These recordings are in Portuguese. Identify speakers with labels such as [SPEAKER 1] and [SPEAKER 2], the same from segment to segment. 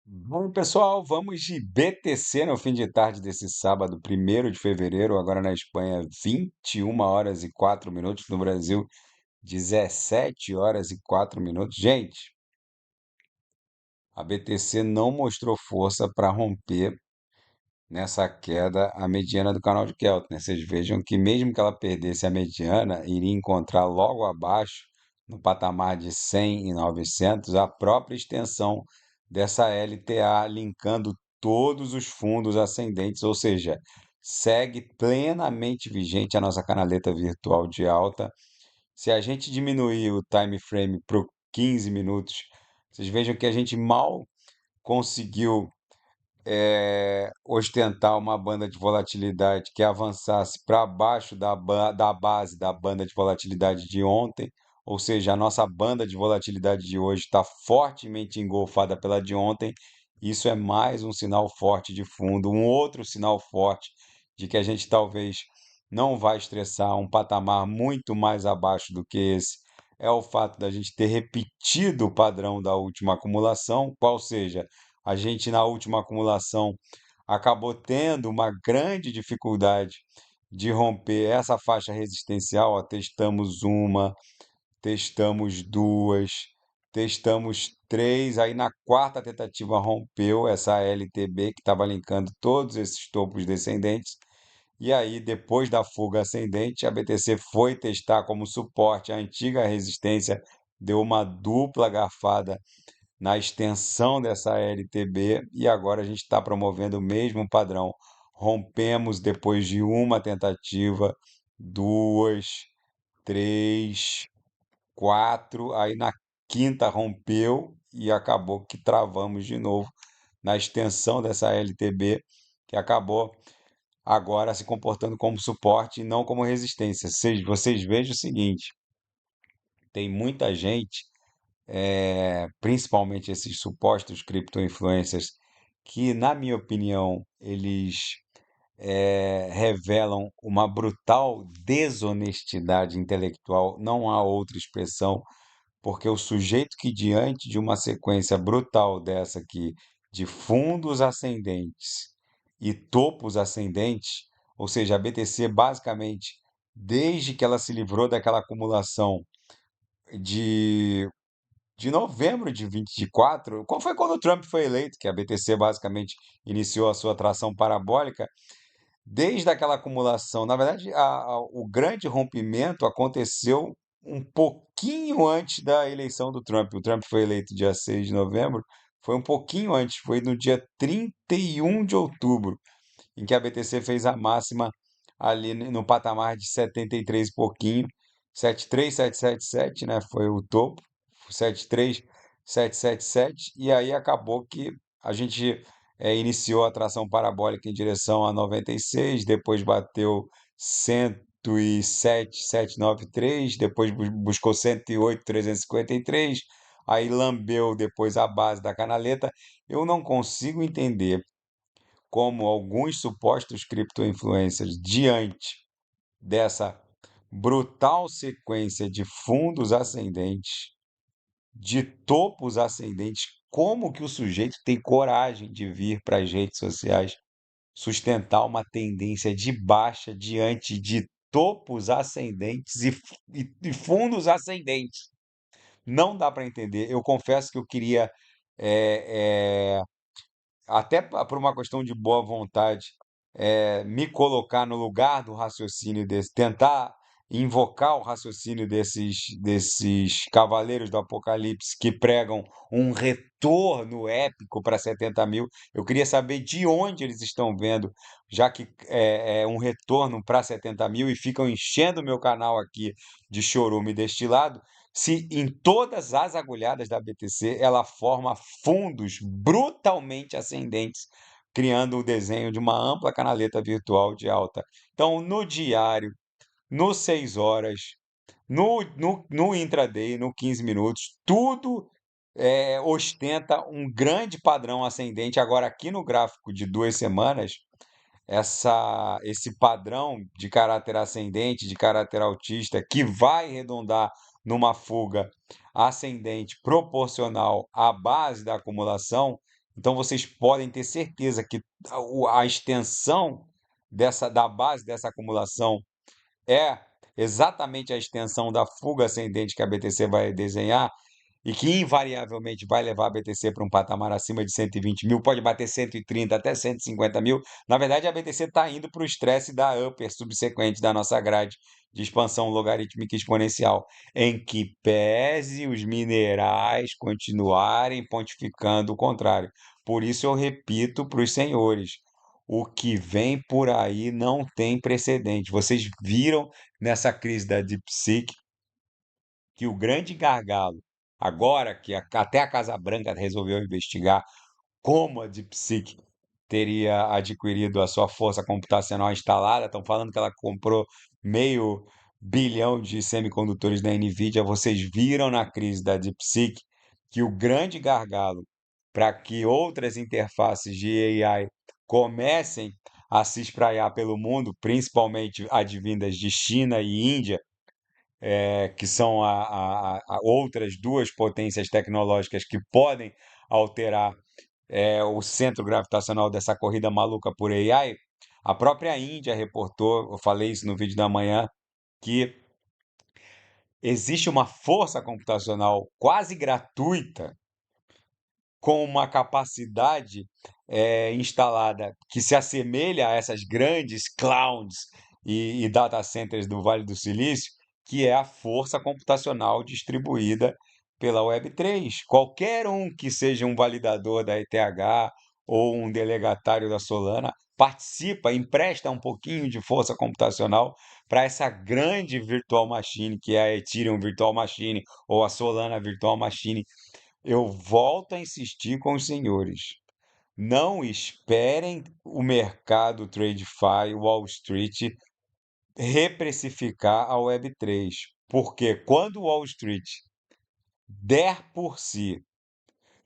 [SPEAKER 1] Bom, pessoal, vamos de BTC no fim de tarde desse sábado, 1º de fevereiro, agora na Espanha, 21h04, no Brasil, 17h04. Gente, a BTC não mostrou força para romper nessa queda a mediana do canal de Keltner, né? Vocês vejam que mesmo que ela perdesse a mediana, iria encontrar logo abaixo, no patamar de 100 e 900, a própria extensão dessa LTA, linkando todos os fundos ascendentes, ou seja, segue plenamente vigente a nossa canaleta virtual de alta. Se a gente diminuir o time frame para 15 minutos, vocês vejam que a gente mal conseguiu ostentar uma banda de volatilidade que avançasse para baixo da base da banda de volatilidade de ontem, ou seja, a nossa banda de volatilidade de hoje está fortemente engolfada pela de ontem. Isso é mais um sinal forte de fundo, um outro sinal forte de que a gente talvez não vai estressar um patamar muito mais abaixo do que esse. É o fato da gente ter repetido o padrão da última acumulação, qual seja, a gente na última acumulação acabou tendo uma grande dificuldade de romper essa faixa resistencial. Ó, testamos uma, testamos duas, testamos três, aí na quarta tentativa rompeu essa LTB que estava linkando todos esses topos descendentes. E aí, depois da fuga ascendente, a BTC foi testar como suporte a antiga resistência, deu uma dupla garfada na extensão dessa LTB e agora a gente está promovendo o mesmo padrão. Rompemos depois de uma tentativa, duas, três, quatro, aí na quinta rompeu e acabou que travamos de novo na extensão dessa LTB, que acabou agora se comportando como suporte e não como resistência. Vocês vejam o seguinte: tem muita gente, principalmente esses supostos cripto-influencers, que, na minha opinião, eles revelam uma brutal desonestidade intelectual, não há outra expressão, porque o sujeito que, diante de uma sequência brutal dessa aqui, de fundos ascendentes e topos ascendentes, ou seja, a BTC basicamente, desde que ela se livrou daquela acumulação de novembro de 24, qual foi quando o Trump foi eleito, que a BTC basicamente iniciou a sua tração parabólica, desde aquela acumulação. Na verdade, o grande rompimento aconteceu um pouquinho antes da eleição do Trump. O Trump foi eleito dia 6 de novembro, foi um pouquinho antes, foi no dia 31 de outubro, em que a BTC fez a máxima ali no patamar de 73 e pouquinho, 73777, né? Foi o topo, 73777, e aí acabou que a gente iniciou a tração parabólica em direção a 96, depois bateu 107,793, depois buscou 108,353, aí lambeu depois a base da canaleta. Eu não consigo entender como alguns supostos cripto-influencers, diante dessa brutal sequência de fundos ascendentes, de topos ascendentes, como que o sujeito tem coragem de vir para as redes sociais sustentar uma tendência de baixa diante de topos ascendentes e fundos ascendentes? Não dá para entender. Eu confesso que eu queria é, até por uma questão de boa vontade, me colocar no lugar do raciocínio desse, tentar invocar o raciocínio desses cavaleiros do Apocalipse que pregam um retorno épico para 70 mil. Eu queria saber de onde eles estão vendo, já que é um retorno para 70 mil e ficam enchendo o meu canal aqui de chorume destilado, se em todas as agulhadas da BTC ela forma fundos brutalmente ascendentes, criando o desenho de uma ampla canaleta virtual de alta. Então, no diário, no 6 horas, no intraday, no 15 minutos, tudo ostenta um grande padrão ascendente. Agora, aqui no gráfico de 2 semanas, esse padrão de caráter ascendente, de caráter altista, que vai redundar numa fuga ascendente proporcional à base da acumulação, Então vocês podem ter certeza que a extensão da base dessa acumulação é exatamente a extensão da fuga ascendente que a BTC vai desenhar e que invariavelmente vai levar a BTC para um patamar acima de 120 mil, pode bater 130 até 150 mil. Na verdade, a BTC está indo para o estresse da upper subsequente da nossa grade de expansão logarítmica exponencial, em que pese os minerais continuarem pontificando o contrário. Por isso eu repito para os senhores, o que vem por aí não tem precedente. Vocês viram nessa crise da DeepSeek que o grande gargalo, agora que até a Casa Branca resolveu investigar como a DeepSeek teria adquirido a sua força computacional instalada, estão falando que ela comprou meio bilhão de semicondutores da NVIDIA. Vocês viram na crise da DeepSeek que o grande gargalo para que outras interfaces de AI comecem a se espraiar pelo mundo, principalmente advindas de China e Índia, que são a outras duas potências tecnológicas que podem alterar o centro gravitacional dessa corrida maluca por AI. A própria Índia reportou, eu falei isso no vídeo da manhã, que existe uma força computacional quase gratuita com uma capacidade instalada que se assemelha a essas grandes clouds e data centers do Vale do Silício, que é a força computacional distribuída pela Web3. Qualquer um que seja um validador da ETH ou um delegatário da Solana participa, empresta um pouquinho de força computacional para essa grande virtual machine, que é a Ethereum Virtual Machine ou a Solana Virtual Machine. Eu volto a insistir com os senhores. Não esperem o mercado TradeFi, Wall Street, reprecificar a Web3. Porque quando Wall Street der por si,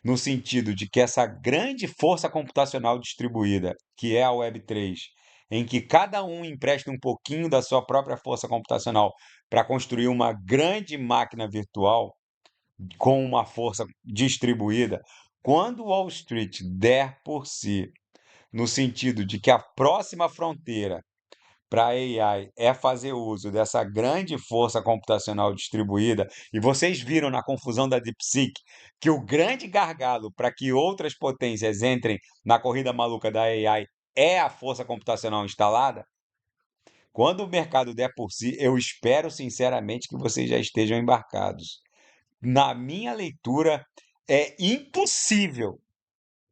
[SPEAKER 1] no sentido de que essa grande força computacional distribuída, que é a Web3, em que cada um empresta um pouquinho da sua própria força computacional para construir uma grande máquina virtual, com uma força distribuída, quando Wall Street der por si, no sentido de que a próxima fronteira para a AI é fazer uso dessa grande força computacional distribuída, e vocês viram na confusão da DeepSeek que o grande gargalo para que outras potências entrem na corrida maluca da AI é a força computacional instalada. Quando o mercado der por si, eu espero sinceramente que vocês já estejam embarcados. Na minha leitura, é impossível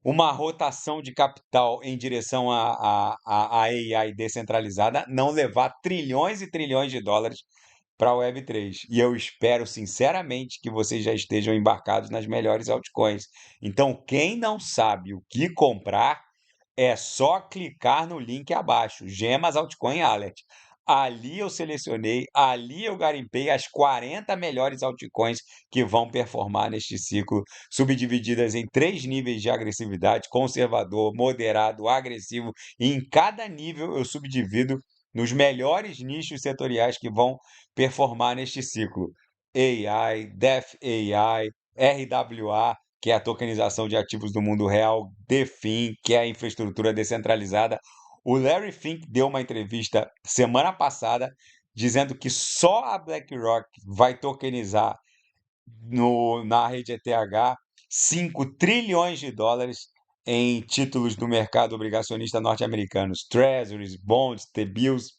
[SPEAKER 1] uma rotação de capital em direção à AI descentralizada não levar trilhões e trilhões de dólares para a Web3. E eu espero, sinceramente, que vocês já estejam embarcados nas melhores altcoins. Então, quem não sabe o que comprar, é só clicar no link abaixo, Gemas Altcoin Alert. Ali eu selecionei, ali eu garimpei as 40 melhores altcoins que vão performar neste ciclo, subdivididas em 3 níveis de agressividade: conservador, moderado, agressivo. E em cada nível eu subdivido nos melhores nichos setoriais que vão performar neste ciclo: AI, Def AI, RWA, que é a tokenização de ativos do mundo real, DeFi, que é a infraestrutura descentralizada. O Larry Fink deu uma entrevista semana passada dizendo que só a BlackRock vai tokenizar na rede ETH 5 trilhões de dólares em títulos do mercado obrigacionista norte-americanos, Treasuries, Bonds, T-bills,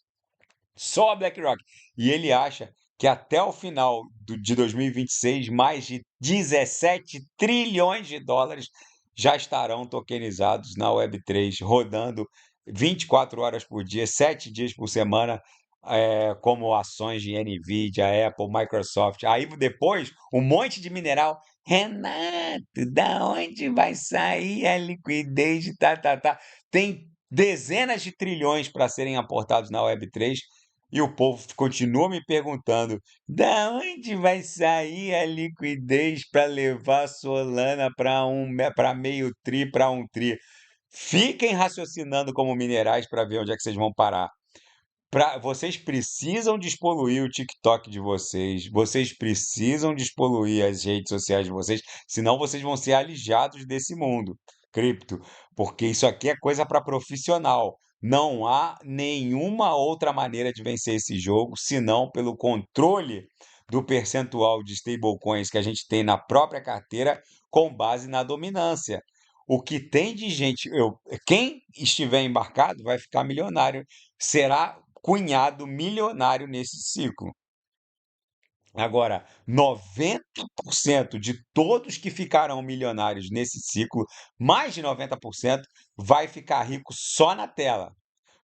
[SPEAKER 1] só a BlackRock. E ele acha que até o final de 2026, mais de 17 trilhões de dólares já estarão tokenizados na Web3, rodando 24 horas por dia, 7 dias por semana, como ações de NVIDIA, Apple, Microsoft. Aí depois, um monte de mineral. Renato, da onde vai sair a liquidez de tá? Tem dezenas de trilhões para serem aportados na Web3 e o povo continua me perguntando: da onde vai sair a liquidez para levar a Solana para meio tri, para um tri? Fiquem raciocinando como minerais para ver onde é que vocês vão parar. Vocês precisam despoluir o TikTok de vocês, vocês precisam despoluir as redes sociais de vocês, senão vocês vão ser alijados desse mundo. cripto, porque isso aqui é coisa para profissional. Não há nenhuma outra maneira de vencer esse jogo senão pelo controle do percentual de stablecoins que a gente tem na própria carteira com base na dominância. O que tem de gente, quem estiver embarcado vai ficar milionário, será cunhado milionário nesse ciclo. Agora, 90% de todos que ficarão milionários nesse ciclo, mais de 90%, vai ficar rico só na tela.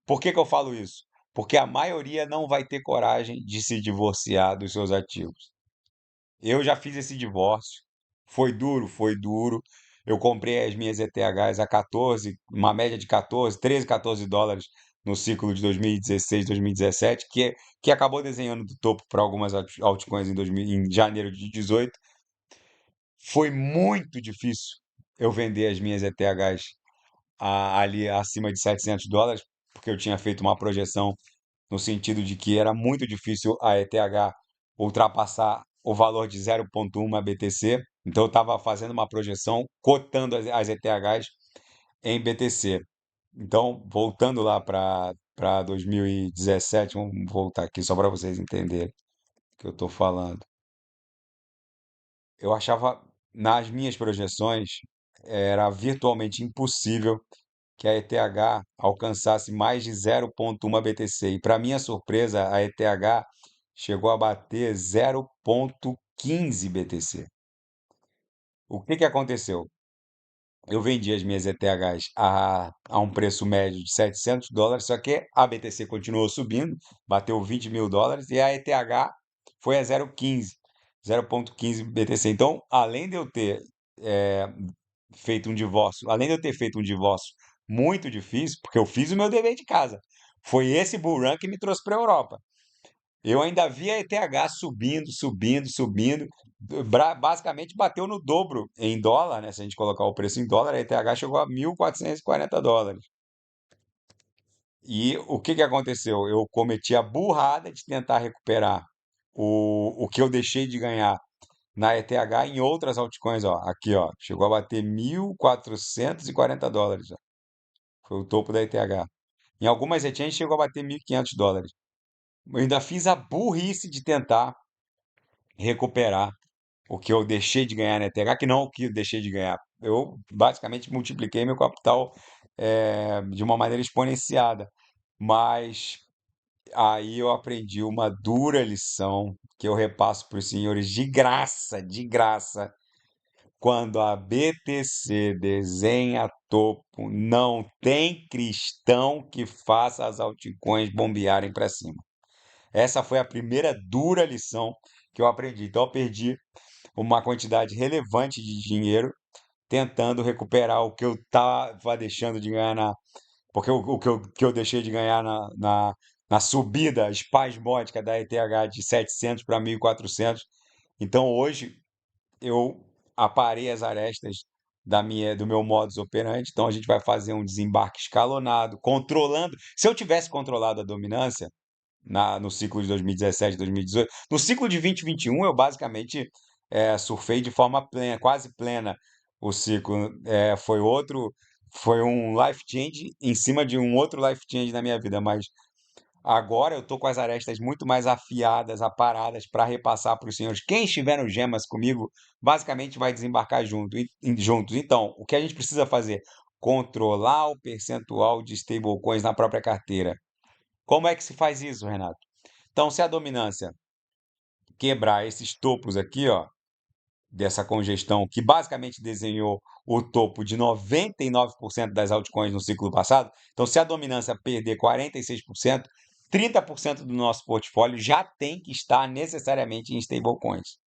[SPEAKER 1] Por que que eu falo isso? Porque a maioria não vai ter coragem de se divorciar dos seus ativos. Eu já fiz esse divórcio. Foi duro, foi duro. Eu comprei as minhas ETHs a 14, uma média de 14, 13, US$ 14 no ciclo de 2016, 2017, que acabou desenhando do topo para algumas altcoins em janeiro de 18. Foi muito difícil eu vender as minhas ETHs ali acima de US$ 700, porque eu tinha feito uma projeção no sentido de que era muito difícil a ETH ultrapassar o valor de 0,1 BTC. Então, eu estava fazendo uma projeção cotando as ETHs em BTC. Então, voltando lá para 2017, vamos voltar aqui só para vocês entenderem o que eu estou falando. Eu achava, nas minhas projeções, era virtualmente impossível que a ETH alcançasse mais de 0,1 BTC. E, para minha surpresa, a ETH chegou a bater 0,15 BTC. O que que aconteceu? Eu vendi as minhas ETHs a um preço médio de US$ 700, só que a BTC continuou subindo, bateu US$ 20.000 e a ETH foi a 0,15 BTC. Então, além de eu ter eh, feito um divórcio, além de eu ter feito um divórcio muito difícil, porque eu fiz o meu dever de casa, foi esse bull run que me trouxe para a Europa. Eu ainda vi a ETH subindo, subindo, subindo. Basicamente bateu no dobro em dólar, né? Se a gente colocar o preço em dólar, a ETH chegou a US$ 1.440. E o que que aconteceu? Eu cometi a burrada de tentar recuperar o que eu deixei de ganhar na ETH em outras altcoins, ó. Aqui, ó, chegou a bater US$ 1.440, ó. Foi o topo da ETH. Em algumas exchanges chegou a bater US$ 1.500. Eu ainda fiz a burrice de tentar recuperar o que eu deixei de ganhar na ETH, que não o que eu deixei de ganhar. Eu basicamente multipliquei meu capital de uma maneira exponenciada. Mas aí eu aprendi uma dura lição que eu repasso para os senhores de graça. Quando a BTC desenha topo, não tem cristão que faça as altcoins bombearem para cima. Essa foi a primeira dura lição que eu aprendi. Então, eu perdi uma quantidade relevante de dinheiro tentando recuperar o que eu estava deixando de ganhar porque o que eu deixei de ganhar na subida espasmódica da ETH de 700 para 1.400. Então, hoje, eu aparei as arestas do meu modus operandi. Então, a gente vai fazer um desembarque escalonado, controlando. Se eu tivesse controlado a dominância, no ciclo de 2017, 2018. No ciclo de 2021, eu basicamente surfei de forma plena, quase plena o ciclo. Foi um life change em cima de um outro life change na minha vida, mas agora eu tô com as arestas muito mais afiadas, aparadas para repassar para os senhores. Quem estiver no Gemas comigo, basicamente vai desembarcar juntos. Então, o que a gente precisa fazer? Controlar o percentual de stablecoins na própria carteira. Como é que se faz isso, Renato? Então, se a dominância quebrar esses topos aqui, ó, dessa congestão que basicamente desenhou o topo de 99% das altcoins no ciclo passado, então se a dominância perder 46%, 30% do nosso portfólio já tem que estar necessariamente em stablecoins.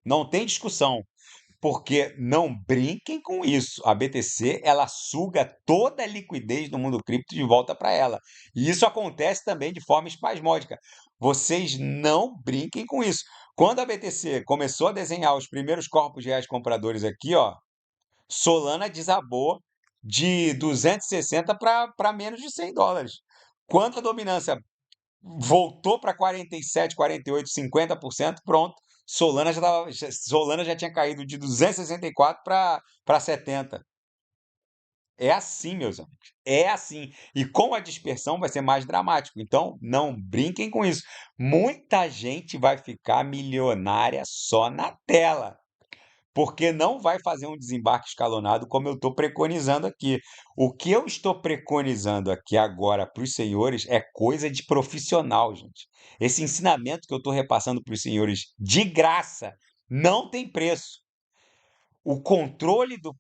[SPEAKER 1] Não tem discussão, porque não brinquem com isso. A BTC, ela suga toda a liquidez do mundo cripto de volta para ela. E isso acontece também de forma espasmódica. Vocês não brinquem com isso. Quando a BTC começou a desenhar os primeiros corpos reais compradores aqui, ó, Solana desabou de 260 para menos de US$ 100. Quando a dominância voltou para 47, 48, 50%, pronto. Solana já tinha caído de 264 para 70. É assim, meus amigos. É assim. E com a dispersão vai ser mais dramático. Então, não brinquem com isso. Muita gente vai ficar milionária só na tela, porque não vai fazer um desembarque escalonado como eu estou preconizando aqui. O que eu estou preconizando aqui agora para os senhores é coisa de profissional, gente. Esse ensinamento que eu estou repassando para os senhores de graça não tem preço.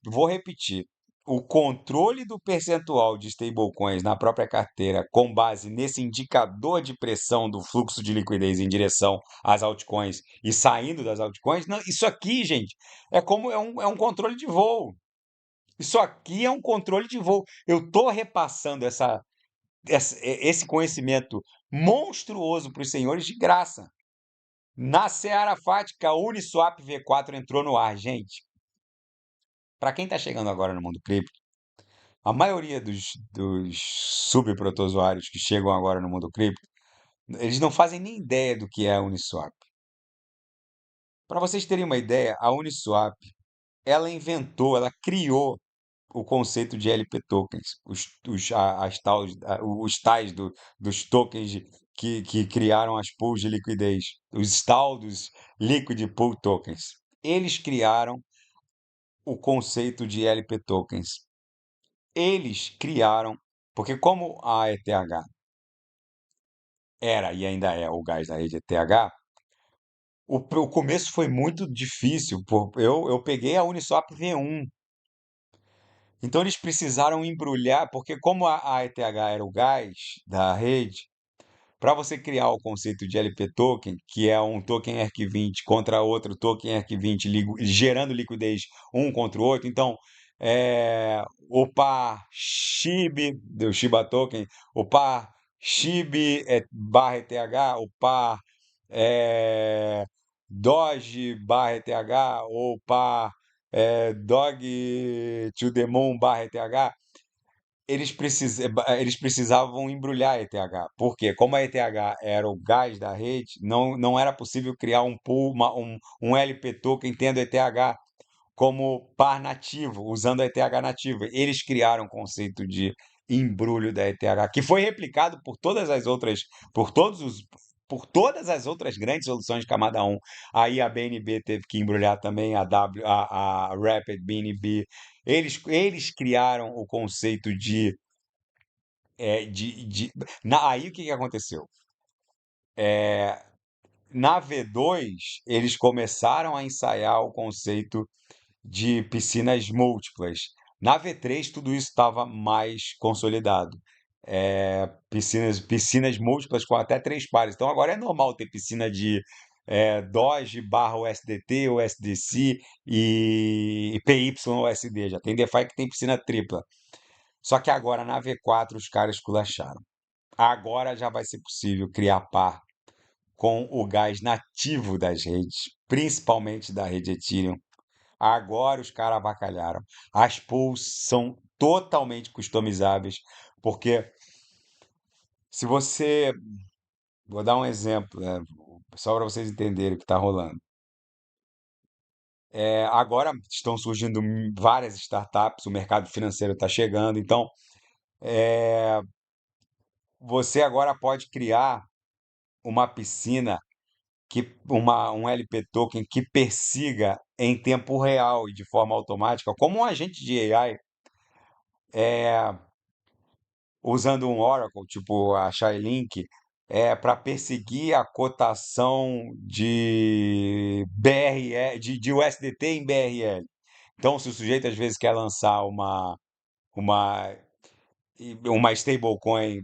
[SPEAKER 1] Vou repetir, o controle do percentual de stablecoins na própria carteira, com base nesse indicador de pressão do fluxo de liquidez em direção às altcoins e saindo das altcoins, não, isso aqui, gente, é um controle de voo. Isso aqui é um controle de voo. Eu estou repassando esse conhecimento monstruoso para os senhores de graça. Na Seara Fática, a Uniswap V4 entrou no ar, gente. Para quem está chegando agora no mundo cripto, a maioria dos subprotozoários que chegam agora no mundo cripto, eles não fazem nem ideia do que é a Uniswap. Para vocês terem uma ideia, a Uniswap, ela criou o conceito de LP tokens, os tais dos tokens que criaram as pools de liquidez, os tal dos liquid pool tokens. Eles criaram o conceito de LP tokens. Eles criaram, porque como a ETH era e ainda é o gás da rede ETH, o começo foi muito difícil. Eu peguei a Uniswap V1, então eles precisaram embrulhar, porque como a ETH era o gás da rede, para você criar o conceito de LP token, que é um token ERC20 contra outro token ERC20, gerando liquidez um contra o outro, então o par SHIB, do Shiba Token, o par SHIB barra ETH, o par é, Doge barra ETH, ou par Dog to the Moon barra ETH, eles precisavam embrulhar a ETH. Por quê? Como a ETH era o gás da rede, não era possível criar um pool, um LP token tendo ETH como par nativo, usando a ETH nativa. Eles criaram o conceito de embrulho da ETH, que foi replicado por todas as outras, por todos os, por todas as outras grandes soluções de camada 1. Aí a BNB teve que embrulhar também, a Rapid BNB. Eles criaram o conceito aí o que que aconteceu? Na V2, eles começaram a ensaiar o conceito de piscinas múltiplas. Na V3, tudo isso estava mais consolidado. Piscinas múltiplas com até três pares. Então agora é normal ter piscina de Doge barra USDT, USDC e PYUSD. Já tem DeFi que tem piscina tripla. Só que agora na V4 os caras esculacharam. Agora já vai ser possível criar par com o gás nativo das redes, principalmente da rede Ethereum. Agora os caras avacalharam. As pools são totalmente customizáveis, porque se você. Vou dar um exemplo, né, só para vocês entenderem o que está rolando. Agora estão surgindo várias startups, o mercado financeiro está chegando, então você agora pode criar uma piscina um LP token que persiga em tempo real e de forma automática, como um agente de AI, usando um Oracle, tipo a Chainlink, para perseguir a cotação de BRL, de USDT em BRL. Então, se o sujeito às vezes quer lançar uma, uma stablecoin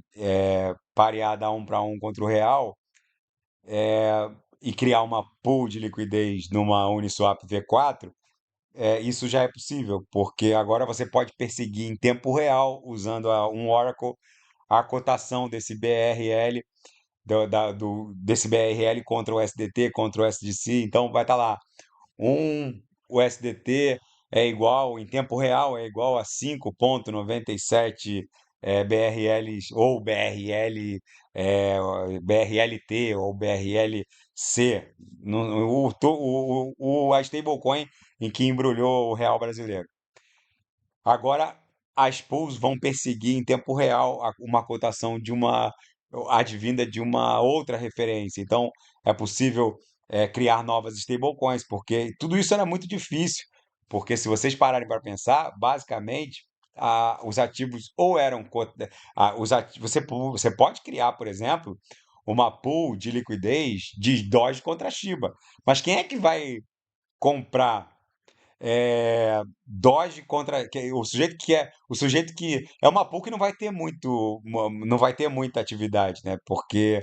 [SPEAKER 1] pareada 1 para 1 contra o real, e criar uma pool de liquidez numa Uniswap V4, isso já é possível, porque agora você pode perseguir em tempo real, usando um Oracle, a cotação desse BRL, desse BRL contra o SDT, contra o SDC. Então vai estar lá, o SDT em tempo real, é igual a 5,97 BRL ou BRLT ou BRLC, a stablecoin em que embrulhou o real brasileiro. Agora, as pools vão perseguir em tempo real uma cotação de uma advinda de uma outra referência. Então, é possível criar novas stablecoins, porque tudo isso era muito difícil, porque se vocês pararem para pensar, basicamente, os ativos ou eram você pode criar, por exemplo, uma pool de liquidez de Doge contra Shiba, mas quem é que vai comprar Doge contra o sujeito que é uma pool que não vai ter muita atividade, né? Porque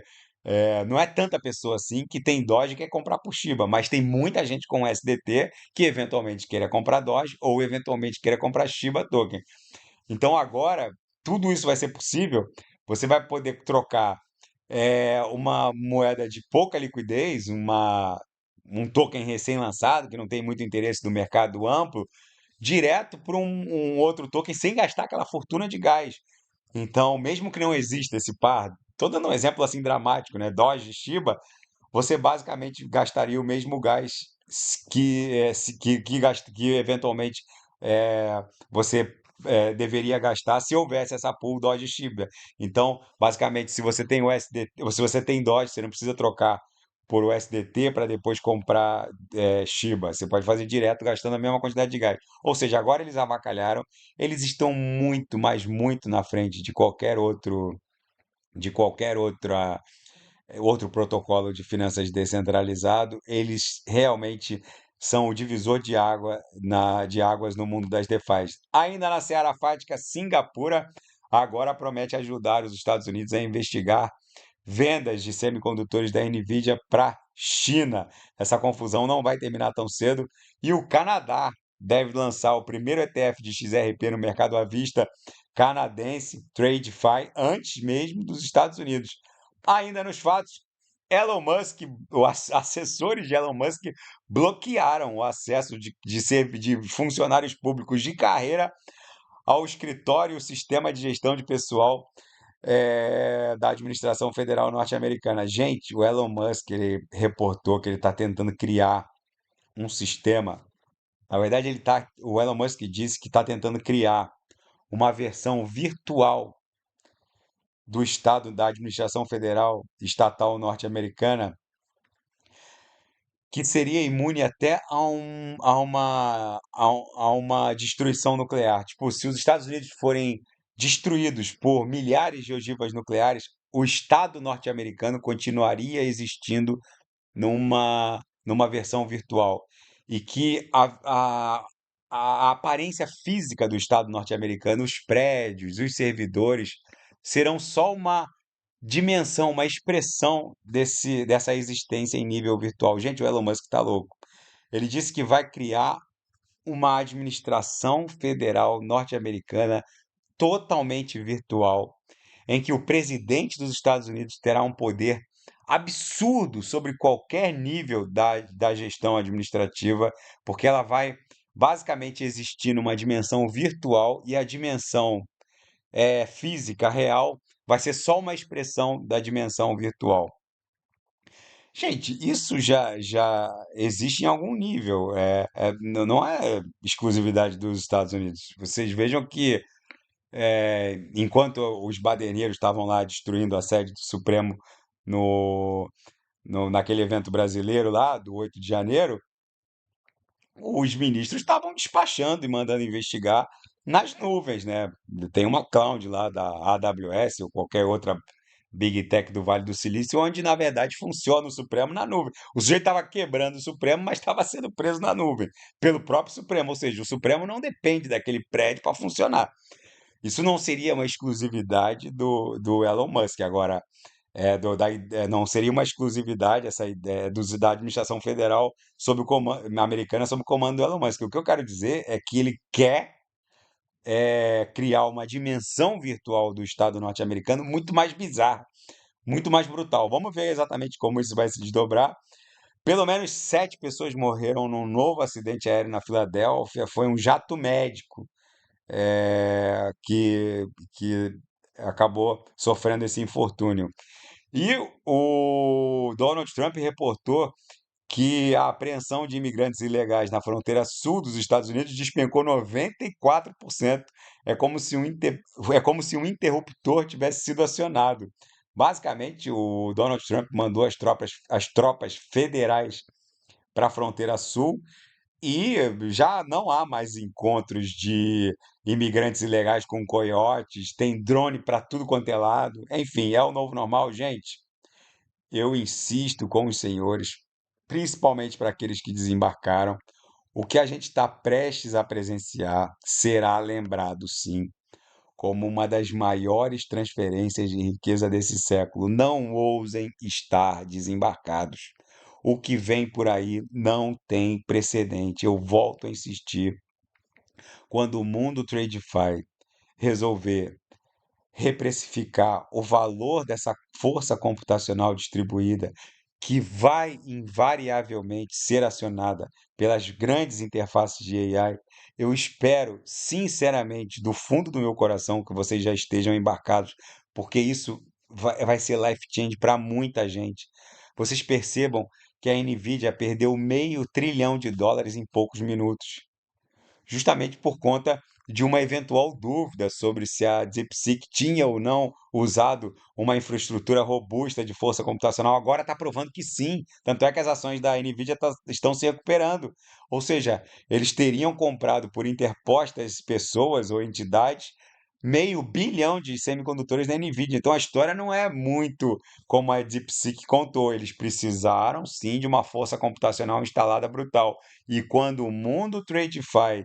[SPEAKER 1] não é tanta pessoa assim que tem Doge e quer comprar por Shiba, mas tem muita gente com SDT que eventualmente queira comprar Doge ou eventualmente queira comprar Shiba Token. Então agora tudo isso vai ser possível. Você vai poder trocar uma moeda de pouca liquidez, um token recém-lançado, que não tem muito interesse do mercado amplo, direto para um outro token sem gastar aquela fortuna de gás. Então, mesmo que não exista esse par, estou dando um exemplo assim dramático, né? Doge, Shiba, você basicamente gastaria o mesmo gás que eventualmente você deveria gastar se houvesse essa pool Dodge Shiba. Então, basicamente, se você tem o USDT, ou se você tem Dodge, você não precisa trocar por USDT para depois comprar Shiba. Você pode fazer direto gastando a mesma quantidade de gás. Ou seja, agora eles avacalharam, eles estão muito, mas muito na frente de qualquer outro protocolo de finanças descentralizado, eles realmente são o divisor de águas no mundo das DeFi. Ainda na seara fática, Singapura agora promete ajudar os Estados Unidos a investigar vendas de semicondutores da Nvidia para China. Essa confusão não vai terminar tão cedo. E o Canadá deve lançar o primeiro ETF de XRP no mercado à vista canadense, TradeFi, antes mesmo dos Estados Unidos. Ainda nos fatos, Elon Musk, os assessores de Elon Musk bloquearam o acesso de funcionários públicos de carreira ao escritório, o sistema de gestão de pessoal da administração federal norte-americana. Gente, o Elon Musk ele reportou que ele está tentando criar um sistema. Na verdade, o Elon Musk disse que está tentando criar uma versão virtual do Estado da administração federal estatal norte-americana que seria imune até a uma destruição nuclear. Tipo, se os Estados Unidos forem destruídos por milhares de ogivas nucleares, o Estado norte-americano continuaria existindo numa versão virtual. E que a aparência física do Estado norte-americano, os prédios, os servidores, serão só uma dimensão, uma expressão dessa existência em nível virtual. Gente, o Elon Musk está louco. Ele disse que vai criar uma administração federal norte-americana totalmente virtual, em que o presidente dos Estados Unidos terá um poder absurdo sobre qualquer nível da gestão administrativa, porque ela vai basicamente existir numa dimensão virtual e a dimensão física real vai ser só uma expressão da dimensão virtual. Gente, isso já existe em algum nível, não é exclusividade dos Estados Unidos. Vocês vejam que, enquanto os baderneiros estavam lá destruindo a sede do Supremo naquele evento brasileiro lá, do 8 de janeiro, os ministros estavam despachando e mandando investigar nas nuvens, né? Tem uma cloud lá da AWS ou qualquer outra Big Tech do Vale do Silício, onde na verdade funciona o Supremo na nuvem. O sujeito estava quebrando o Supremo, mas estava sendo preso na nuvem pelo próprio Supremo, ou seja, o Supremo não depende daquele prédio para funcionar. Isso não seria uma exclusividade do Elon Musk. Agora, não seria uma exclusividade essa ideia da administração federal sob o comando americana sob o comando do Elon Musk. O que eu quero dizer é que ele quer criar uma dimensão virtual do Estado norte-americano muito mais bizarra, muito mais brutal. Vamos ver exatamente como isso vai se desdobrar. Pelo menos 7 pessoas morreram num novo acidente aéreo na Filadélfia. Foi um jato médico que acabou sofrendo esse infortúnio. E o Donald Trump reportou que a apreensão de imigrantes ilegais na fronteira sul dos Estados Unidos despencou 94%. É como se um interruptor tivesse sido acionado. Basicamente, o Donald Trump mandou as tropas federais para a fronteira sul e já não há mais encontros de imigrantes ilegais com coiotes, tem drone para tudo quanto é lado. Enfim, é o novo normal, gente. Eu insisto com os senhores, principalmente para aqueles que desembarcaram, o que a gente está prestes a presenciar será lembrado, sim, como uma das maiores transferências de riqueza desse século. Não ousem estar desembarcados. O que vem por aí não tem precedente. Eu volto a insistir. Quando o mundo TradeFi resolver reprecificar o valor dessa força computacional distribuída, que vai invariavelmente ser acionada pelas grandes interfaces de AI, eu espero, sinceramente, do fundo do meu coração, que vocês já estejam embarcados, porque isso vai ser life change para muita gente. Vocês percebam que a Nvidia perdeu meio trilhão de dólares em poucos minutos justamente por conta de uma eventual dúvida sobre se a DeepSeek tinha ou não usado uma infraestrutura robusta de força computacional. Agora está provando que sim. Tanto é que as ações da Nvidia estão se recuperando. Ou seja, eles teriam comprado por interpostas pessoas ou entidades meio bilhão de semicondutores da Nvidia. Então a história não é muito como a DeepSeek contou. Eles precisaram sim de uma força computacional instalada brutal. E quando o mundo TradeFi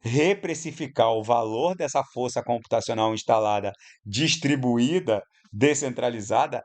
[SPEAKER 1] reprecificar o valor dessa força computacional instalada, distribuída, descentralizada,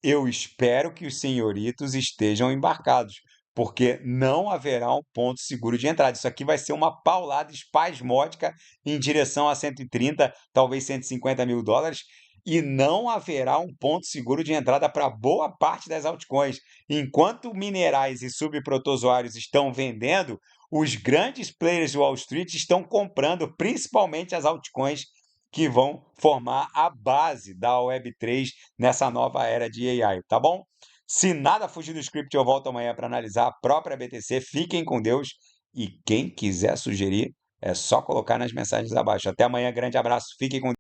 [SPEAKER 1] eu espero que os senhoritos estejam embarcados, porque não haverá um ponto seguro de entrada. Isso aqui vai ser uma paulada espasmódica em direção a 130, talvez 150 mil dólares, e não haverá um ponto seguro de entrada para boa parte das altcoins. Enquanto minerais e subprotozoários estão vendendo, os grandes players de Wall Street estão comprando, principalmente as altcoins que vão formar a base da Web3 nessa nova era de AI, tá bom? Se nada fugir do script, eu volto amanhã para analisar a própria BTC. Fiquem com Deus e quem quiser sugerir, é só colocar nas mensagens abaixo. Até amanhã, grande abraço, fiquem com